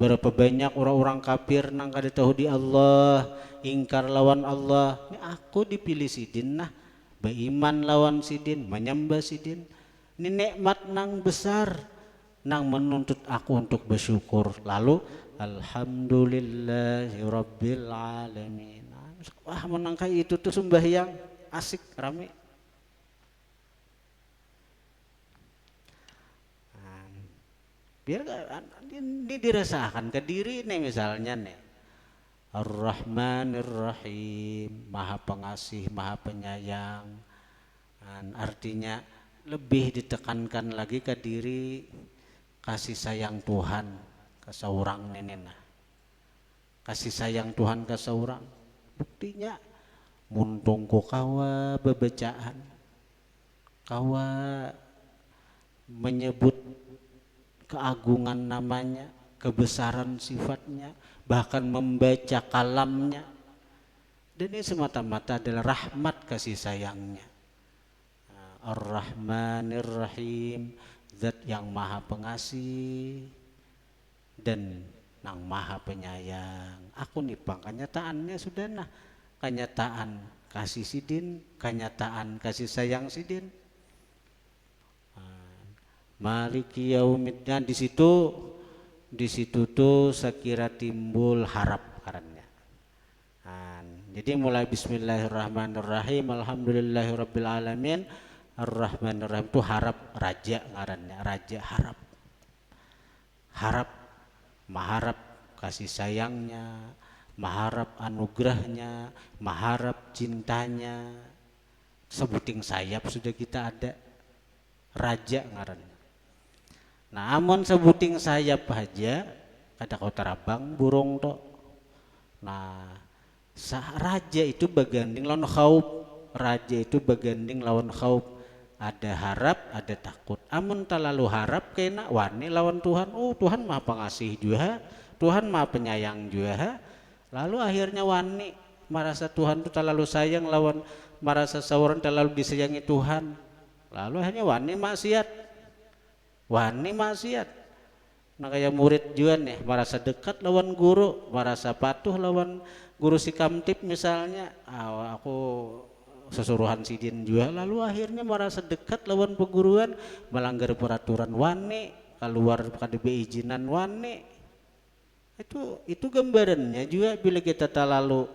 Berapa banyak orang-orang kafir nang kada tahu di Allah, ingkar lawan Allah. Ini aku dipilih sidin nah, beriman lawan sidin, menyembah sidin. Ini nikmat nang besar nang menuntut aku untuk bersyukur. Lalu alhamdulillahi rabbil alamin. Wah menangkai itu tuh sembahyang asik rame. Biar ini dirasakan ke diri nih, misalnya nih Ar-Rahmanir Rahim, maha pengasih maha penyayang. Artinya lebih ditekankan lagi ke diri kasih sayang Tuhan ke seorang nenena, kasih sayang Tuhan ke seorang, buktinya muntung ko kawa bebecaan, kawa menyebut keagungan namanya, kebesaran sifatnya, bahkan membaca kalamnya, dan ini semata-mata adalah rahmat kasih sayangnya. Ar-Rahmanir Rahim, zat yang maha pengasih dan nang maha penyayang. Aku nih bang, kenyataannya sudah nah, kenyataan kasih sidin, kenyataan kasih sayang sidin. Maliki yaumiddin, di situ tuh sekira timbul harap karena. Jadi mulai bismillahirrahmanirrahim, alhamdulillahirabbil alamin, ar-rahmanirrahim itu harap raja ngarannya, raja harap. Harap, mengharap kasih sayangnya, mengharap anugerahnya, mengharap cintanya. Sebuting sayap sudah kita ada, raja ngarannya. Nah amon sebuting sayap aja kada kau terabang burung tok. Nah raja itu baganding lawan khauf, raja itu baganding lawan khauf. Ada harap, ada takut. Amun terlalu harap kena wani lawan Tuhan. Oh Tuhan maha pengasih juga, Tuhan maha penyayang juga. Lalu akhirnya wani merasa Tuhan itu terlalu sayang lawan, merasa seorang terlalu disayangi Tuhan. Lalu akhirnya wani maksiat. Nah kayak murid juga nih, merasa dekat lawan guru, merasa patuh lawan guru si kamtip misalnya. Aku sesuruhan sidin juga, lalu akhirnya merasa dekat lawan peguruan, melanggar peraturan wani, keluar kada izinan wani. Itu gambarannya juga bila kita terlalu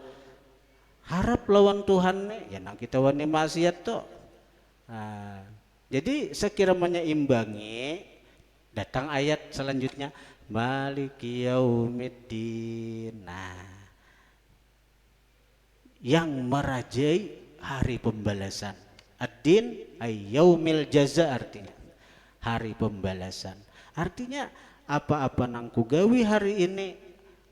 harap lawan Tuhan nih, ya nah kita wani maksiat toh. Jadi sekiranya imbangi, datang ayat selanjutnya Maliki yaumiddin. Nah, yang merajai hari pembalasan. Ad-din ay yaumil jaza, artinya hari pembalasan. Artinya apa-apa nang ku gawi hari ini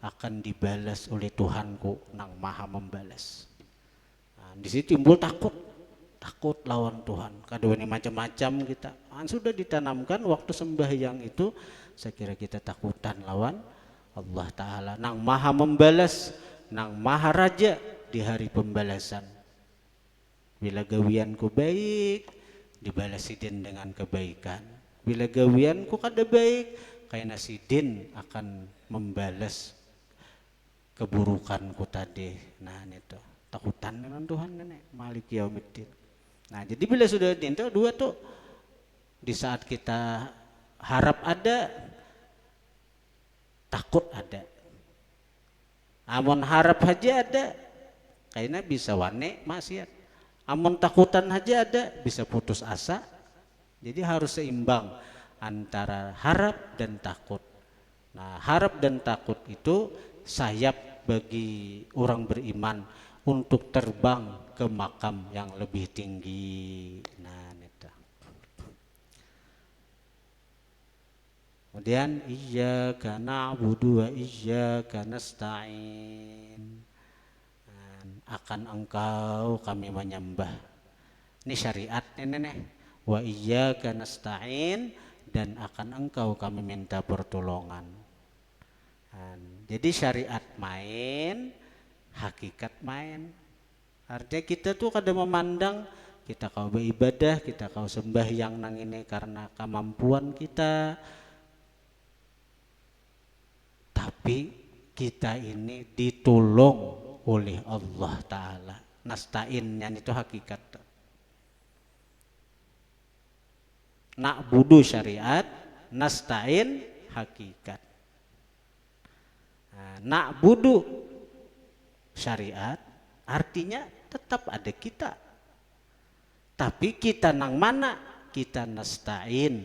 akan dibalas oleh Tuhanku nang maha membalas. Nah, di situ timbul takut lawan Tuhan. Kadang ini macam-macam kita. Sudah ditanamkan waktu sembahyang itu, saya kira kita takutan lawan Allah Ta'ala nang maha membalas, nang maha raja di hari pembalasan. Bila gawianku baik, dibalas sidin dengan kebaikan. Bila gawianku kada baik, kayaknya sidin akan membalas keburukanku tadi. Nah itu takutan dengan Tuhan nenek Maliki yaumiddin. Nah jadi bila sudah itu dua tuh, di saat kita harap ada, takut ada. Amun harap aja ada, kayaknya bisa wani maksiat. Amun takutan aja ada, bisa putus asa. Jadi harus seimbang antara harap dan takut. Nah, harap dan takut itu sayap bagi orang beriman untuk terbang ke makam yang lebih tinggi. Nah, itu. Kemudian iyyaka na'budu wa iyyaka nasta'in. Akan engkau kami menyembah. Ini syariat ini nih. Wa iyyaka nasta'in, dan akan engkau kami minta pertolongan. Jadi syariat main, hakikat main. Artinya kita tuh kadang memandang kita kau beribadah, kita kau sembahyang nang ini karena kemampuan kita. Tapi kita ini ditolong oleh Allah Ta'ala. Nasta'innya itu hakikat. Na'budu syariat, nasta'in hakikat. Na'budu syariat artinya tetap ada kita. Tapi kita nang mana? Kita nasta'in,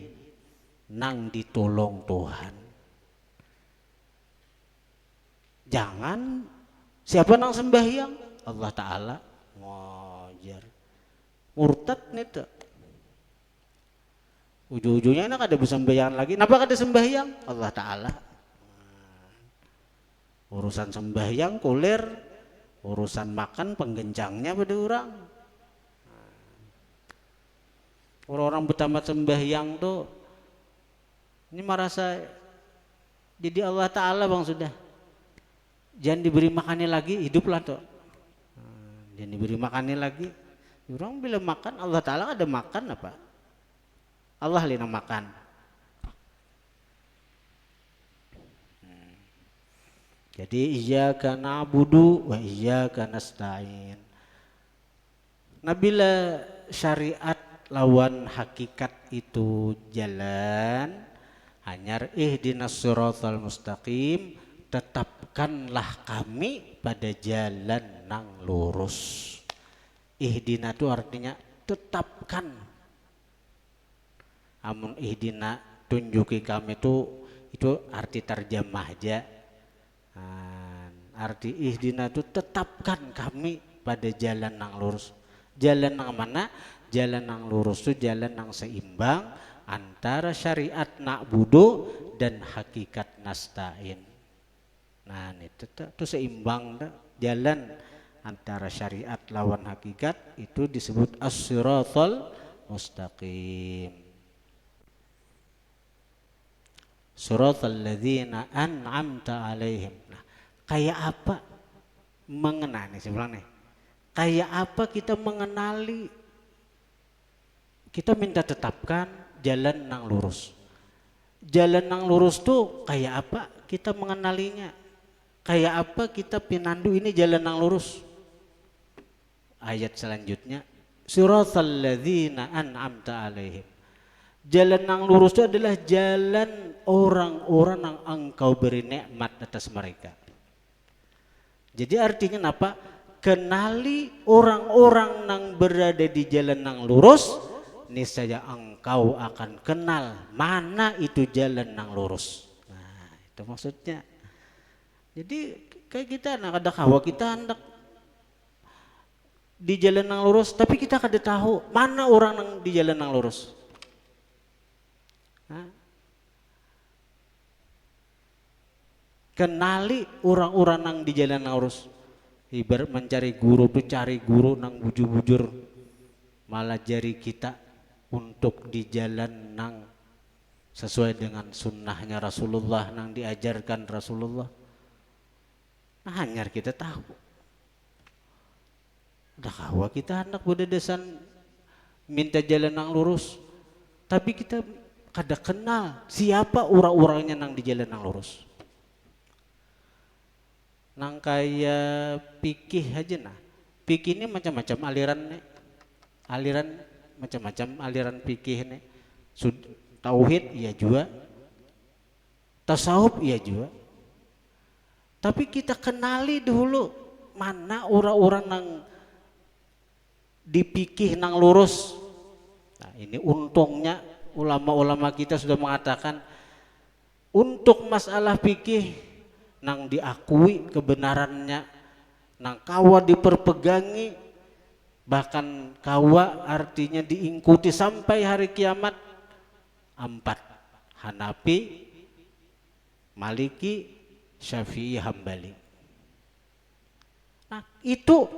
nang ditolong Tuhan. Jangan siapa nang sembahyang? Allah Ta'ala ngajar. Murtad nih tuh. Ujung-ujungnya enak ada sembahyang lagi. Kenapa ada sembahyang? Allah Ta'ala. Urusan sembahyang kulir, urusan makan penggencangnya pada orang. Orang-orang bertamat sembahyang tuh ini merasa jadi Allah Ta'ala bang sudah. Jangan diberi makannya lagi, hiduplah tuh. Jangan diberi makannya lagi. Orang bila makan, Allah Ta'ala ada makan apa? Allah lina makan. Jadi iyyaka na'budu wa iyyaka nasta'in. Nabila syariat lawan hakikat itu jalan, hanyar ihdinas siratal mustaqim, tetapkanlah kami pada jalan nang lurus. Ihdina itu artinya tetapkan. Amun ihdina tunjuki kami itu arti terjemah aja. Arti ihdina itu tetapkan kami pada jalan nang lurus. Jalan nang mana? Jalan nang lurus itu jalan nang seimbang antara syariat na'budu dan hakikat nasta'in. Nah itu seimbang dah. Jalan antara syariat lawan hakikat itu disebut as-siratal mustaqim. Siratal ladzina an'amta alaihim. Nah, kayak apa mengenali sebenarnya? Kayak apa kita mengenali? Kita minta tetapkan jalan nang lurus. Jalan nang lurus tuh kayak apa? Kita mengenalinya. Kayak apa kita pinandu ini jalan nang lurus? Ayat selanjutnya, siratal ladzina an'amta alaihim. Jalan nang lurus itu adalah jalan orang-orang yang engkau beri nikmat atas mereka. Jadi artinya apa? Kenali orang-orang yang berada di jalan nang lurus, niscaya engkau akan kenal mana itu jalan nang lurus. Nah, itu maksudnya. Jadi kayak kita ada kawa kita hendak di jalan nang lurus, tapi kita kada tahu mana orang nang di jalan nang lurus. Kenali orang-orang nang di jalan nang lurus. Ibarat mencari guru tuh cari guru nang bujur-bujur, malah jari kita untuk di jalan nang sesuai dengan sunnahnya Rasulullah nang diajarkan Rasulullah. Nah, hanyar kita tahu. Dah kawa kita hendak berdedesan minta jalan nang lurus, tapi kita kada kenal siapa orang-orangnya nang di jalan nang lurus. Nang kayak pikih aja nah. Pikih ini macam-macam aliran macam-macam aliran pikih ini. Tauhid iya juga. Tasawuf iya juga. Tapi kita kenali dulu mana orang-orang nang dipikih nang lurus. Nah, ini untungnya ulama-ulama kita sudah mengatakan untuk masalah fikih nang diakui kebenarannya, nang kawa diperpegangi, bahkan kawa artinya diingkuti sampai hari kiamat, empat: Hanafi, Maliki, Syafi'i, Hambali. Nah itu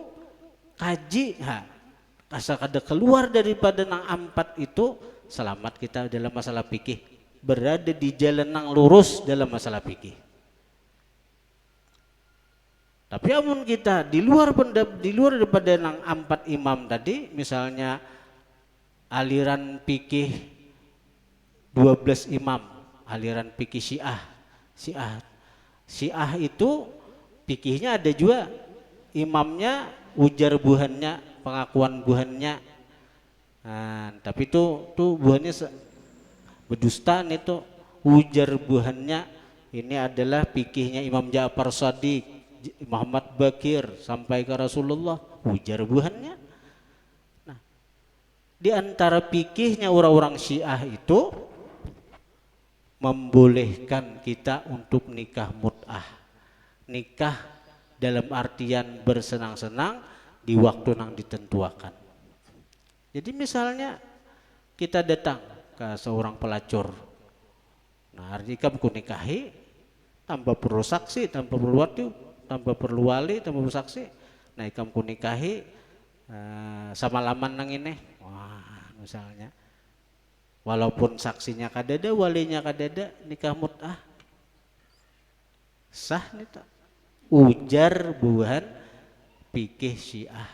kaji, asal kada keluar daripada nang empat itu, selamat kita dalam masalah fikih, berada di jalan nang lurus dalam masalah fikih. Tapi amun kita di luar daripada nang empat imam tadi, misalnya aliran fikih 12 imam, aliran fikih Syiah itu fikihnya ada juga imamnya ujar buhannya, pengakuan buhannya. Nah, tapi itu buhannya berdusta, itu ujar buhannya. Ini adalah fikihnya Imam Ja'far Shadiq, Muhammad Bakir sampai ke Rasulullah, ujar buhannya. Nah, di antara fikihnya orang-orang Syiah itu membolehkan kita untuk nikah mut'ah, nikah dalam artian bersenang-senang di waktu yang ditentuakan. Jadi misalnya kita datang ke seorang pelacur, nah artinya ku nikahi tanpa perlu saksi, tanpa perlu wali, tanpa perlu saksi. Nah ikam ku nikahi sama laman nang ini, wah misalnya, walaupun saksinya kadada, walinya kadada, nikah mut'ah sah nih tak, ujar buhan fikih Syiah.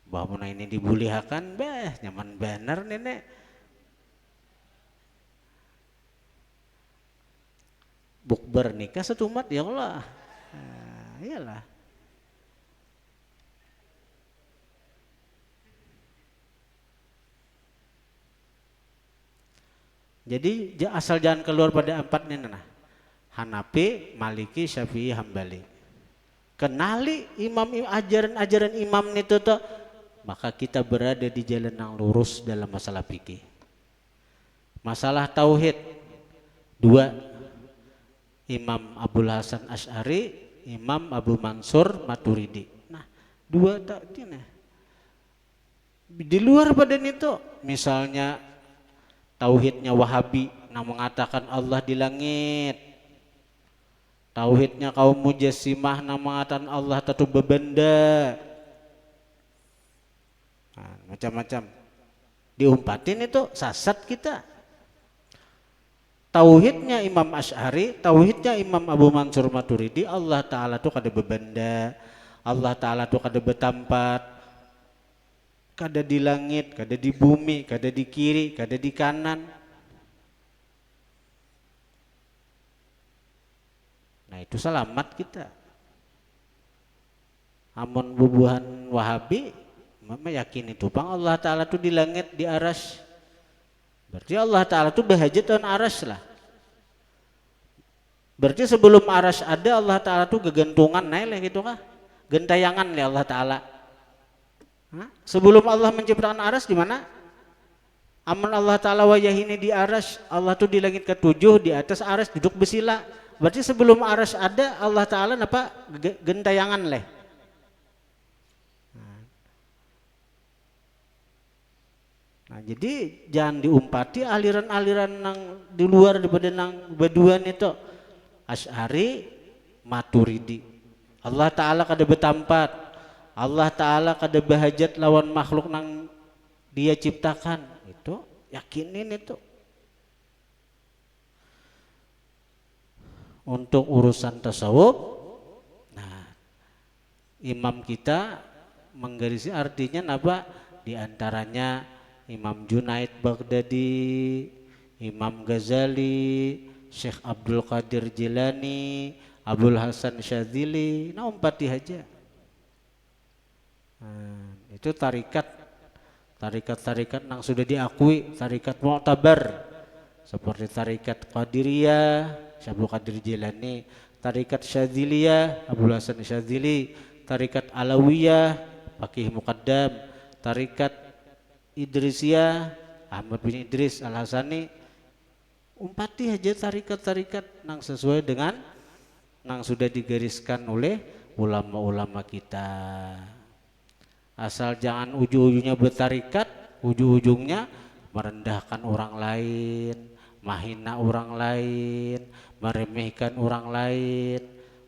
Bahwa ini dibulihakan, nyaman bener nenek. Bukber nikah satu umat, ya Allah. Nah, iyalah. Jadi asal jangan keluar pada empat ini, nah. Hanafi, Maliki, Syafi'i, Hambali. Kenali ajaran-ajaran imam itu tuh, maka kita berada di jalan yang lurus dalam masalah fikih. Masalah tauhid, dua: Imam Abul Hasan Asy'ari, Imam Abu Mansur Maturidi. Nah, dua tadi nih. Di luar badan itu, misalnya tauhidnya Wahabi, yang mengatakan Allah di langit. Tauhidnya kaum Mujassimah, yang mengatakan Allah tatu bebenda. Nah, macam-macam diumpatin itu, sasat kita. Tauhidnya Imam Asy'ari, tauhidnya Imam Abu Mansur Maturidi, Allah Ta'ala tuh kada bebenda, Allah Ta'ala tuh kada betampat, kada di langit, kada di bumi, kada di kiri, kada di kanan. Nah itu selamat kita. Amun bubuhan Wahabi mama yakin itu bang Allah Ta'ala tuh di langit, di aras. Berarti Allah Ta'ala tuh berhajat dan aras lah. Berarti sebelum aras ada, Allah Ta'ala tuh gegentungan naik gitu kah? Gentayangan ya Allah Ta'ala. Sebelum Allah menciptakan aras di mana? Amun Allah Ta'ala wajah ini di aras, Allah tuh di langit ketujuh, di atas aras duduk bersila. Berarti sebelum aras ada, Allah Ta'ala napa gentayangan leh. Nah, jadi jangan diumpati aliran-aliran nang di luar daripada nang baduan itu. Asy'ari, Maturidi. Allah Ta'ala kada betampat, Allah Ta'ala kada bahajat lawan makhluk nang dia ciptakan. Itu yakinin itu. Untuk urusan tasawuf, nah imam kita menggarisi artinya apa? Di antaranya Imam Junaid Baghdadi, Imam Ghazali, Syekh Abdul Qadir Jilani, Abdul Hasan Syadzili, nah umpati aja. Nah, itu tarikat yang sudah diakui, tarikat mu'tabar, seperti tarikat Qadiriyah, Syekh Abdul Qadir Jilani, tarikat Syadziliyah, Abdul Hasan Syadzili, tarikat Alawiyah, Faqih Muqaddam, tarikat Idrisiyah, Ahmad bin Idris Al-Hasani, umpati aja tarikat-tarikat nang sesuai dengan nang sudah digariskan oleh ulama-ulama kita. Asal jangan ujung-ujungnya bertarikat, ujung-ujungnya merendahkan orang lain, menghina orang lain, meremehkan orang lain.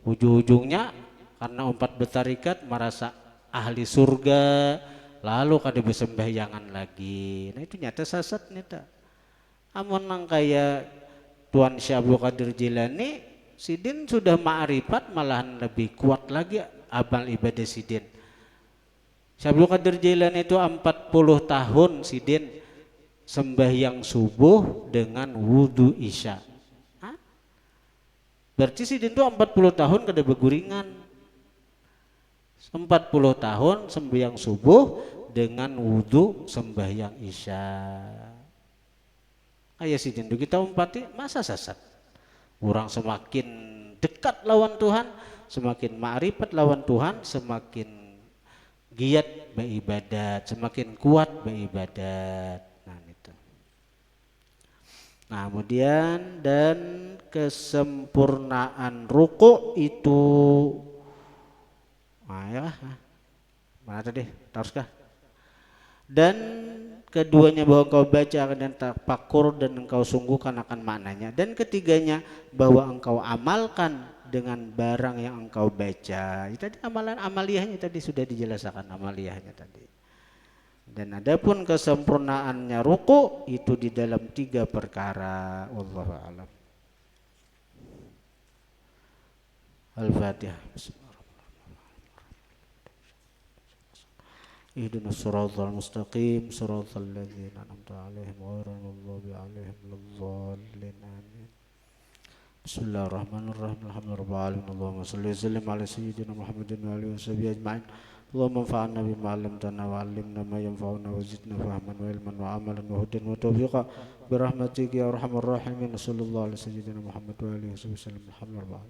Ujung-ujungnya karena umpat bertarikat merasa ahli surga, lalu kada bersembahyangan lagi. Nah itu nyata sasat nyata. Amun nang kayak Tuan Syekh Abdul Qadir Jilani, Sidin sudah ma'rifat malahan lebih kuat lagi amal ibadah Sidin. Syekh Abdul Qadir Jilani itu 40 tahun Sidin sembahyang subuh dengan wudhu isya. Hah? Berarti Sidin itu 40 tahun kada beguringan. 40 tahun sembahyang subuh dengan wudhu sembahyang isya. Ayah Sidin itu kita umpati masa sasat. Orang semakin dekat lawan Tuhan, semakin ma'rifat lawan Tuhan, semakin giat beribadat, semakin kuat beribadat. Nah itu. Nah kemudian dan kesempurnaan ruku itu, nah ya, mana tadi? Teruskah? Dan keduanya bahwa engkau baca dan tafakur dan engkau sungguhkan akan maknanya, dan ketiganya bahwa engkau amalkan dengan barang yang engkau baca. Itu tadi amalan amaliyahnya tadi sudah dijelaskan amaliyahnya tadi. Dan adapun kesempurnaannya ruku itu di dalam 3 perkara. Wallahu a'lam. Al-Fatihah. Ihdinas siratal mustaqim siratal ladzina an'amta 'alaihim ghairil maghdubi 'alaihim waladdallin. Amin. Bismillahirrahmanirrahim. Alhamdulillahirabbil alamin. Allahumma shalli wa sallim ala sayyidina Muhammadin wa alihi washabihi ajma'in. Allahumma anfa'na bima 'allamtana wa 'allimna ma yanfa'una wa zidna fahman wa ilman wa 'amalan wa hudan wa tawfiqa bi rahmatika ya arhamar rahimin. Sallallahu ala sayyidina Muhammad wa alihi wasallam. Alhamdulillah.